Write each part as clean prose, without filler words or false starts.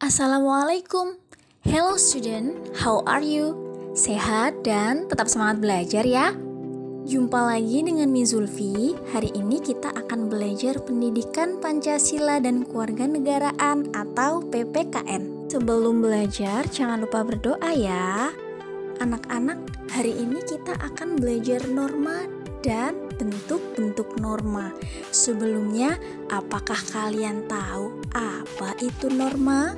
Assalamualaikum. Hello student, how are you? Sehat dan tetap semangat belajar ya. Jumpa lagi dengan Miss Zulfi. Hari ini kita akan belajar Pendidikan Pancasila dan Kewarganegaraan atau PPKN. Sebelum belajar, jangan lupa berdoa ya. Anak-anak, hari ini kita akan belajar norma dan bentuk-bentuk norma. Sebelumnya, apakah kalian tahu apa itu norma?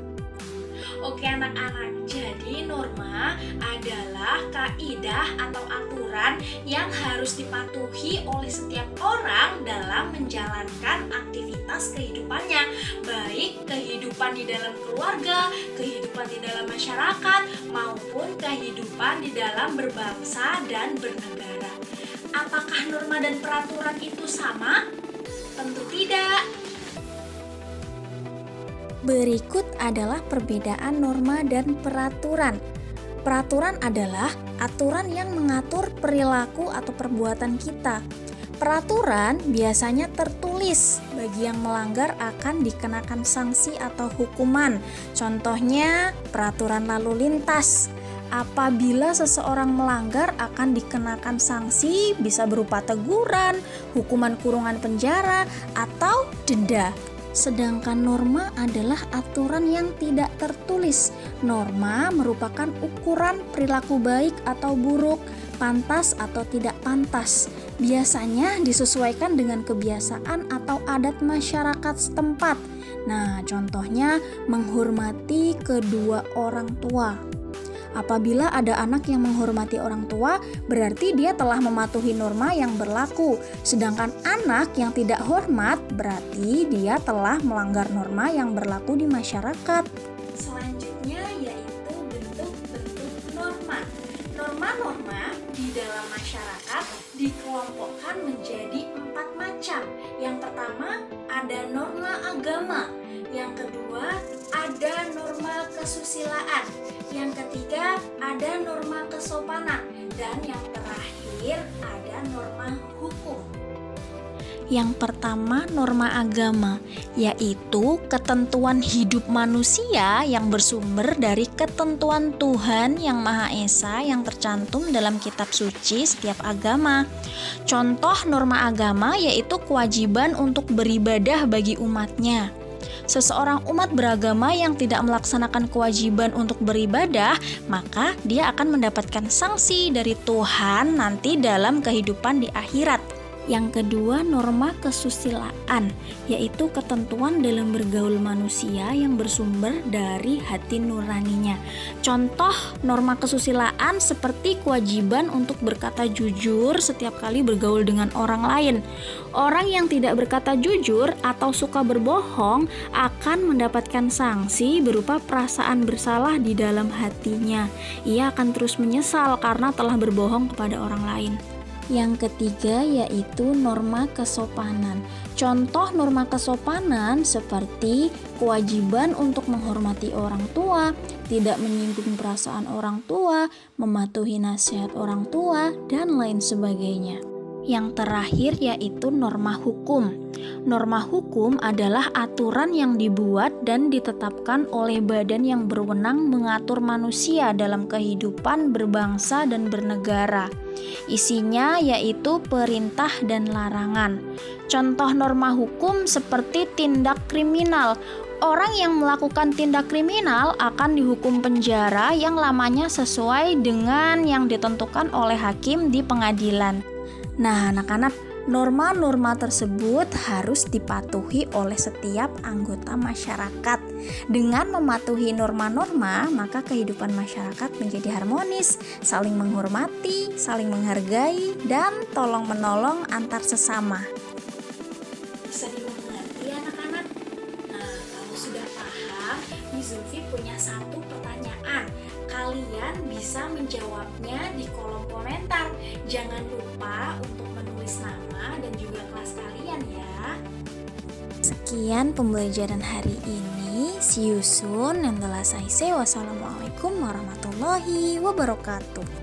Oke anak-anak, jadi norma adalah kaidah atau aturan yang harus dipatuhi oleh setiap orang dalam menjalankan aktivitas kehidupannya, baik kehidupan di dalam keluarga, kehidupan di dalam masyarakat, maupun kehidupan di dalam berbangsa dan bernegara. Apakah norma dan peraturan itu sama? Tentu tidak. Berikut adalah perbedaan norma dan peraturan. Peraturan adalah aturan yang mengatur perilaku atau perbuatan kita. Peraturan biasanya tertulis, bagi yang melanggar akan dikenakan sanksi atau hukuman. Contohnya, peraturan lalu lintas. Apabila seseorang melanggar akan dikenakan sanksi, bisa berupa teguran, hukuman kurungan penjara, atau denda. Sedangkan norma adalah aturan yang tidak tertulis. Norma merupakan ukuran perilaku baik atau buruk, pantas atau tidak pantas. Biasanya disesuaikan dengan kebiasaan atau adat masyarakat setempat. Nah, contohnya menghormati kedua orang tua. Apabila ada anak yang menghormati orang tua, berarti dia telah mematuhi norma yang berlaku. Sedangkan anak yang tidak hormat, berarti dia telah melanggar norma yang berlaku di masyarakat. Selanjutnya yaitu bentuk-bentuk norma. Norma-norma di dalam masyarakat dikelompokkan menjadi 4 macam. Yang pertama ada norma agama. Yang kedua ada norma kesusilaan. Yang ketiga ada norma kesopanan. Dan yang terakhir ada norma hukum. Yang pertama norma agama, yaitu ketentuan hidup manusia yang bersumber dari ketentuan Tuhan Yang Maha Esa yang tercantum dalam kitab suci setiap agama. Contoh norma agama yaitu kewajiban untuk beribadah bagi umatnya. Seseorang umat beragama yang tidak melaksanakan kewajiban untuk beribadah, maka dia akan mendapatkan sanksi dari Tuhan nanti dalam kehidupan di akhirat. Yang kedua, norma kesusilaan, yaitu ketentuan dalam bergaul manusia yang bersumber dari hati nuraninya. Contoh norma kesusilaan seperti kewajiban untuk berkata jujur setiap kali bergaul dengan orang lain. Orang yang tidak berkata jujur atau suka berbohong akan mendapatkan sanksi berupa perasaan bersalah di dalam hatinya. Ia akan terus menyesal karena telah berbohong kepada orang lain. Yang ketiga yaitu norma kesopanan. Contoh norma kesopanan seperti kewajiban untuk menghormati orang tua, tidak menyinggung perasaan orang tua, mematuhi nasihat orang tua, dan lain sebagainya. Yang terakhir yaitu norma hukum. Norma hukum adalah aturan yang dibuat dan ditetapkan oleh badan yang berwenang mengatur manusia dalam kehidupan berbangsa dan bernegara. Isinya yaitu perintah dan larangan. Contoh norma hukum seperti tindak kriminal. Orang yang melakukan tindak kriminal akan dihukum penjara yang lamanya sesuai dengan yang ditentukan oleh hakim di pengadilan. Nah, anak-anak, norma-norma tersebut harus dipatuhi oleh setiap anggota masyarakat. Dengan mematuhi norma-norma, maka kehidupan masyarakat menjadi harmonis, saling menghormati, saling menghargai, dan tolong-menolong antar sesama. Bisa dimengerti anak-anak? Nah, kalau sudah paham, Miss Zulfi punya satu pertanyaan. Kalian bisa menjawabnya di kolom komentar. Jangan lupa untuk menulis nama dan juga kelas kalian ya. Sekian pembelajaran hari ini. See you soon. And the last I say, wassalamualaikum warahmatullahi wabarakatuh.